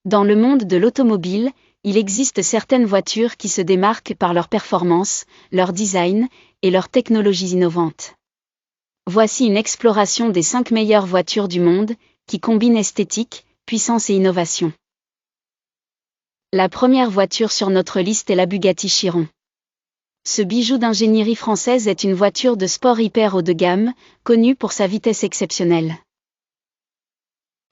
Dans le monde de l'automobile, il existe certaines voitures qui se démarquent par leur performance, leur design et leurs technologies innovantes. Voici une exploration des 5 meilleures voitures du monde, qui combinent esthétique, puissance et innovation. La première voiture sur notre liste est la Bugatti Chiron. Ce bijou d'ingénierie française est une voiture de sport hyper haut de gamme, connue pour sa vitesse exceptionnelle.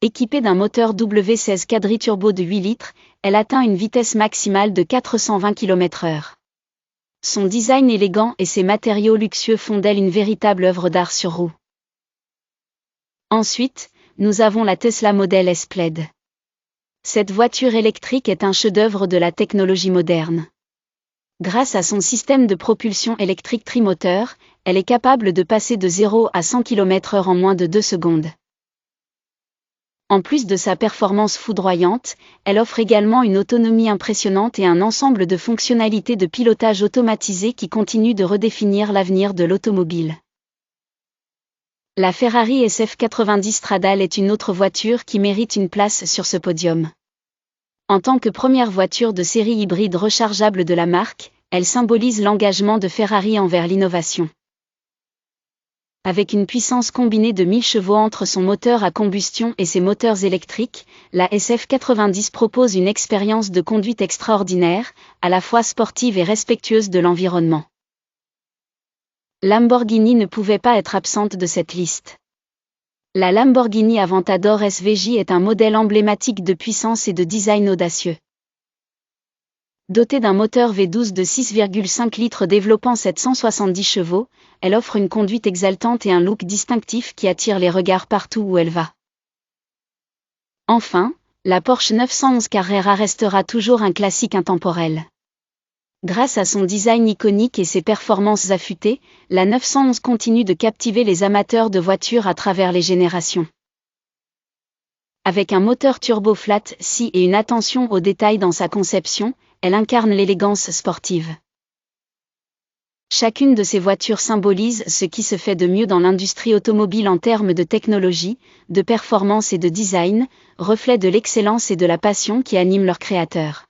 Équipée d'un moteur W16 quadriturbo de 8 litres, elle atteint une vitesse maximale de 420 km/h. Son design élégant et ses matériaux luxueux font d'elle une véritable œuvre d'art sur roue. Ensuite, nous avons la Tesla Model S Plaid. Cette voiture électrique est un chef-d'œuvre de la technologie moderne. Grâce à son système de propulsion électrique trimoteur, elle est capable de passer de 0 à 100 km/h en moins de 2 secondes. En plus de sa performance foudroyante, elle offre également une autonomie impressionnante et un ensemble de fonctionnalités de pilotage automatisé qui continuent de redéfinir l'avenir de l'automobile. La Ferrari SF90 Stradale est une autre voiture qui mérite une place sur ce podium. En tant que première voiture de série hybride rechargeable de la marque, elle symbolise l'engagement de Ferrari envers l'innovation. Avec une puissance combinée de 1000 chevaux entre son moteur à combustion et ses moteurs électriques, la SF90 propose une expérience de conduite extraordinaire, à la fois sportive et respectueuse de l'environnement. Lamborghini ne pouvait pas être absente de cette liste. La Lamborghini Aventador SVJ est un modèle emblématique de puissance et de design audacieux. Dotée d'un moteur V12 de 6,5 litres développant 770 chevaux, elle offre une conduite exaltante et un look distinctif qui attire les regards partout où elle va. Enfin, la Porsche 911 Carrera restera toujours un classique intemporel. Grâce à son design iconique et ses performances affûtées, la 911 continue de captiver les amateurs de voitures à travers les générations. Avec un moteur turbo flat six et une attention aux détails dans sa conception, elle incarne l'élégance sportive. Chacune de ces voitures symbolise ce qui se fait de mieux dans l'industrie automobile en termes de technologie, de performance et de design, reflet de l'excellence et de la passion qui animent leurs créateurs.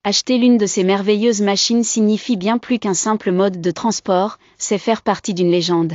Acheter l'une de ces merveilleuses machines signifie bien plus qu'un simple mode de transport, c'est faire partie d'une légende.